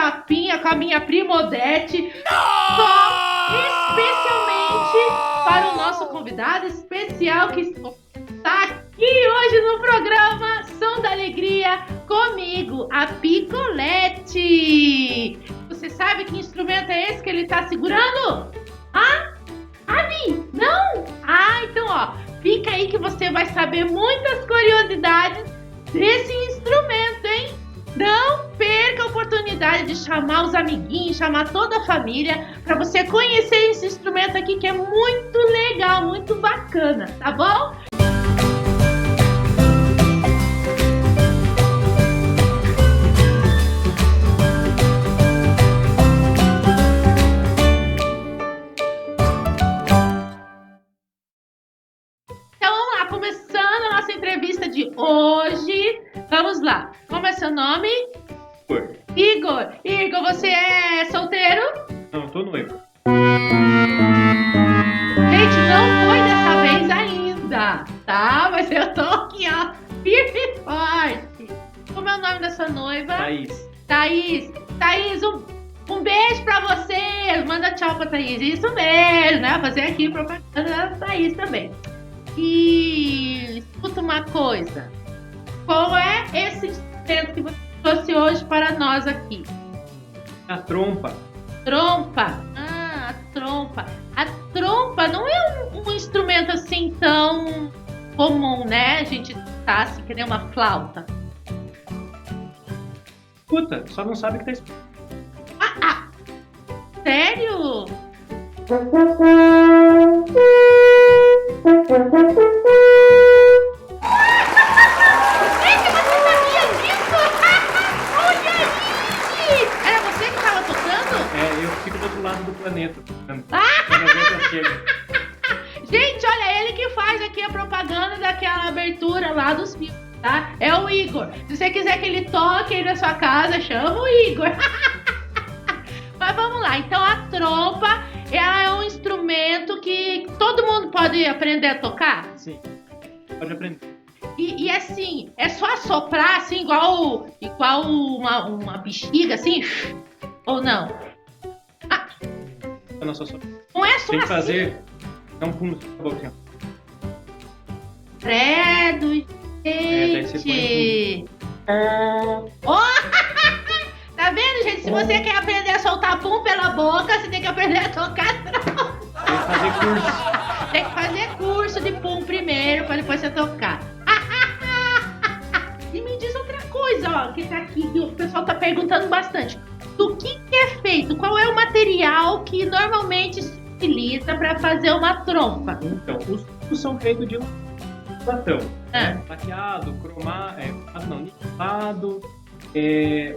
chapinha com a minha prima Odete, só especialmente para o nosso convidado especial que está aqui hoje no programa Som da Alegria, comigo, a Picolete. Você sabe que instrumento é esse que ele está segurando? Não? Então fica aí que você vai saber muitas curiosidades desse instrumento, hein? Não perca a oportunidade de chamar os amiguinhos, chamar toda a família para você conhecer esse instrumento aqui que é muito legal, muito bacana, tá bom? Entrevista de hoje. Vamos lá. Como é seu nome? Igor. Igor, você é solteiro? Não, tô noivo. Gente, não foi dessa vez ainda, tá? Mas eu tô aqui, firme e forte. Como é o nome da sua noiva? Thaís, um beijo pra você. Manda tchau pra Thaís. Isso mesmo, né? Fazer aqui propaganda da Thaís também. E escuta uma coisa, qual é esse instrumento que você trouxe hoje para nós aqui? A trompa. Trompa? A trompa. A trompa não é um instrumento assim tão comum, né? A gente tá assim, que nem uma flauta. Escuta, só não sabe que tá escutando. Sério? Gente, você sabia disso? Olha aí! Era você que estava tocando? Eu fico do outro lado do planeta. Quando eu chego. Gente, olha, ele que faz aqui a propaganda daquela abertura lá dos filmes, tá? É o Igor. Se você quiser que ele toque aí na sua casa, chama o Igor. Mas vamos lá, então a trompa é um instrumento que todo mundo pode aprender a tocar? Sim, pode aprender. E assim, é só assoprar assim, igual uma bexiga assim? Ou não? Eu não sou só. Não é só tem que assim? fazer, um fundo na boca. Credo, daí você gente. Tá vendo, gente? Se você quer aprender a soltar pum pela boca, você tem que aprender a tocar trompa. Tem que fazer curso. Tem que fazer curso de pum primeiro, pra depois você tocar. E me diz outra coisa, que tá aqui, que o pessoal tá perguntando bastante. Do que é feito? Qual é o material que normalmente se utiliza pra fazer uma trompa? Então, os tubos são feitos de latão. Laqueado, nivelado,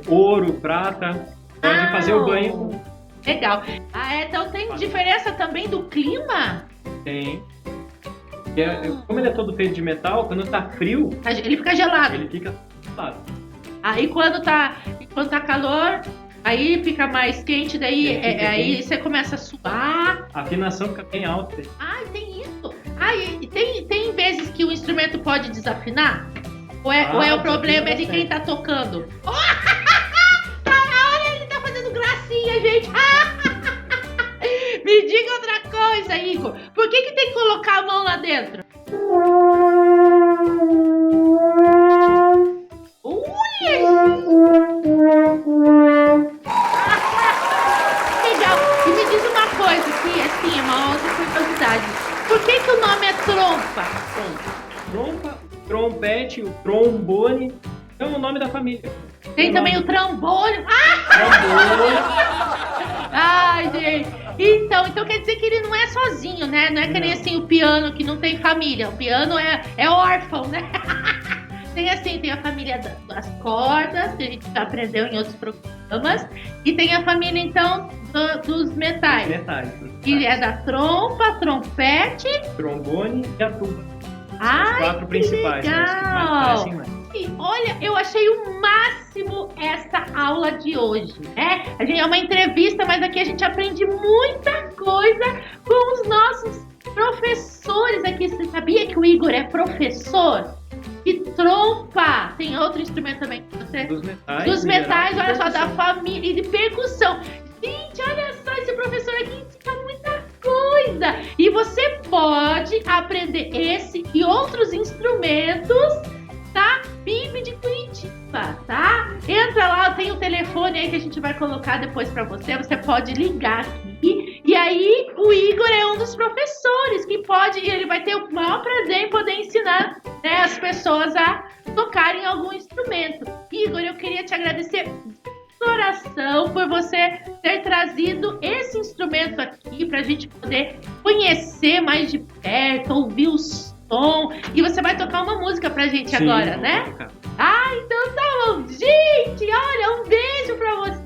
ouro, prata. Pode fazer o banho. Legal. Então tem diferença também do clima? Tem. Como ele é todo feito de metal, quando tá frio, ele fica gelado. ele fica gelado. Aí quando tá calor, aí fica mais quente, daí aí você começa a suar. A afinação fica bem alta. Tem isso. E tem vezes que o instrumento pode desafinar? Ou é o problema de quem tá tocando? Olha, ele tá fazendo gracinha, gente. Me diga outra coisa, Igor. Por que tem que colocar a mão lá dentro? Legal. E me diz uma coisa, que assim, é uma outra curiosidade. Por que o nome é trompa? Trompa, trompete, o trombone, é o nome da família. Tem também o trombone. Trombone. Ai, gente. Então quer dizer que ele não é sozinho, né? Não é que nem assim o piano que não tem família. O piano é órfão, né? Tem a família das cordas, que a gente já aprendeu em outros programas. E tem a família, então, dos metais. Que é da trompa, trompete, trombone e a tuba. Os 4 principais. Legal. Olha, eu achei o máximo essa aula de hoje, né? A gente é uma entrevista, mas aqui a gente aprende muita coisa com os nossos professores aqui. Você sabia que o Igor é professor? Que trompa tem outro instrumento também que você... Dos metais. Dos em metais, geral, olha só, da percussão. família e de percussão. Gente, olha só, esse professor aqui ensina muita coisa. E você pode aprender esse e outros instrumentos, tá? PIB de Curitiba, tá? Entra lá, tem o telefone aí que a gente vai colocar depois pra você. Você pode ligar aqui. E aí, o Igor é um dos professores que pode, e ele vai ter o maior prazer em poder ensinar, né, as pessoas a tocarem algum instrumento. Igor, eu queria te agradecer de coração por você ter trazido esse instrumento aqui pra gente poder conhecer mais de perto, ouvir o som. E você vai tocar uma música pra gente Sim, agora, vou né? tocar. Ah, então tá bom. Gente, olha, um beijo pra você.